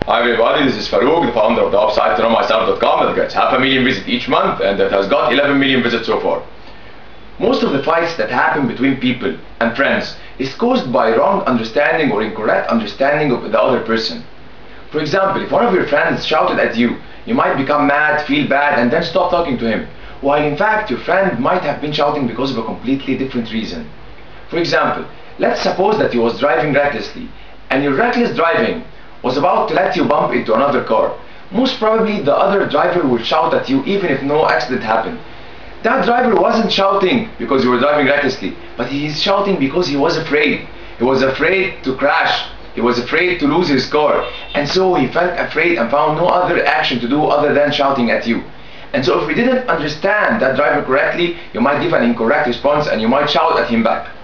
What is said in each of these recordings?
Hi everybody, this is Farouk, the founder of the website ToKnowMyself.com that gets 500,000 visits each month and that has got 11 million visits so far. Most of the fights that happen between people and friends is caused by wrong understanding or incorrect understanding of the other person. For example, if one of your friends shouted at you, you might become mad, feel bad, and then stop talking to him, while in fact your friend might have been shouting because of a completely different reason. For example, let's suppose that he was driving recklessly, and your reckless driving was about to let you bump into another car. Most probably the other driver will shout at you even if no accident happened. That driver wasn't shouting because you were driving recklessly, but he is shouting because he was afraid. He was afraid to crash. He was afraid to lose his car. And so he felt afraid and found no other action to do other than shouting at you. And so if we didn't understand that driver correctly, you might give an incorrect response and you might shout at him back.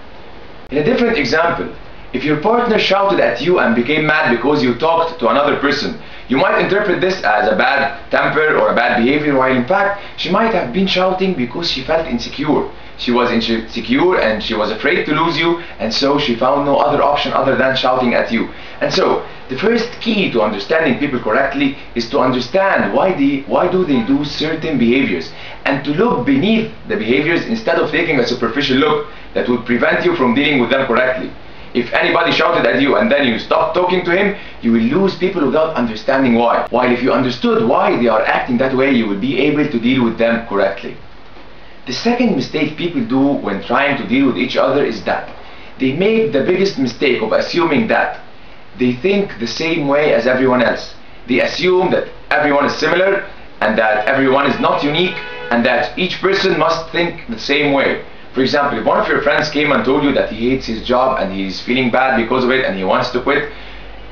In a different example, if your partner shouted at you and became mad because you talked to another person, you might interpret this as a bad temper or a bad behavior, while in fact she might have been shouting because she felt insecure. She was insecure and she was afraid to lose you, and so she found no other option other than shouting at you. And so the first key to understanding people correctly is to understand why do they do certain behaviors, and to look beneath the behaviors instead of taking a superficial look that would prevent you from dealing with them correctly. If anybody shouted at you and then you stopped talking to him, you will lose people without understanding why. While if you understood why they are acting that way, you will be able to deal with them correctly. The second mistake people do when trying to deal with each other is that they make the biggest mistake of assuming that they think the same way as everyone else. They assume that everyone is similar and that everyone is not unique and that each person must think the same way. For example, if one of your friends came and told you that he hates his job and he's feeling bad because of it and he wants to quit,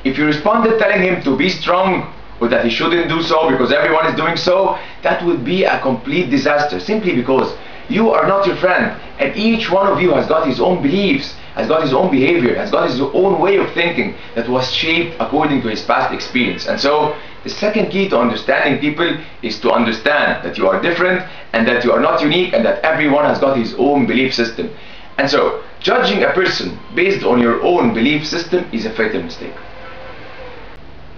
if you responded telling him to be strong or that he shouldn't do so because everyone is doing so, that would be a complete disaster, simply because you are not your friend and each one of you has got his own beliefs, has got his own behavior, has got his own way of thinking that was shaped according to his past experience. And so the second key to understanding people is to understand that you are different and that you are not unique and that everyone has got his own belief system. And so judging a person based on your own belief system is a fatal mistake.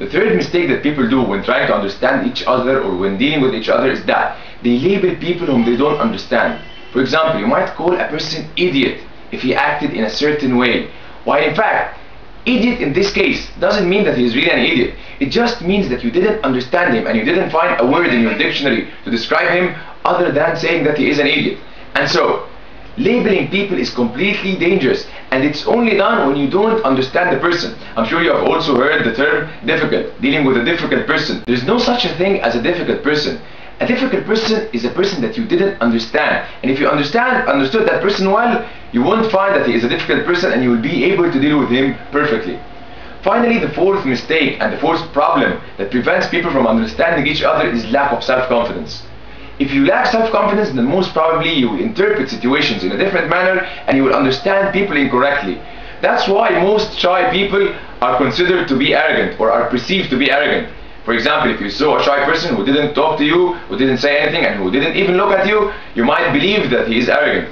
The third mistake that people do when trying to understand each other or when dealing with each other is that they label people whom they don't understand. For example, you might call a person idiot if he acted in a certain way, while in fact idiot in this case doesn't mean that he is really an idiot. It just means that you didn't understand him and you didn't find a word in your dictionary to describe him other than saying that he is an idiot. And so labeling people is completely dangerous, and it's only done when you don't understand the person. I'm sure you have also heard the term difficult, dealing with a difficult person. There's no such a thing as a difficult person. A difficult person is a person that you didn't understand, and if you understood that person well, you won't find that he is a difficult person and you will be able to deal with him perfectly. Finally, the fourth mistake and the fourth problem that prevents people from understanding each other is lack of self-confidence. If you lack self-confidence, then most probably you will interpret situations in a different manner and you will understand people incorrectly. That's why most shy people are considered to be arrogant or are perceived to be arrogant. For example, if you saw a shy person who didn't talk to you, who didn't say anything, and who didn't even look at you, you might believe that he is arrogant.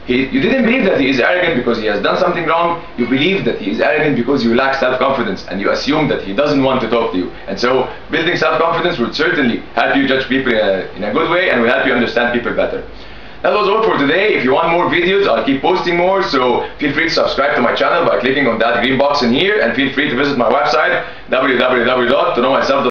You didn't believe that he is arrogant because he has done something wrong. You believe that he is arrogant because you lack self-confidence and you assume that he doesn't want to talk to you. And so building self-confidence would certainly help you judge people in a good way and will help you understand people better. That was all for today. If you want more videos, I'll keep posting more, so feel free to subscribe to my channel by clicking on that green box in here, and feel free to visit my website www.ToKnowMyself.com.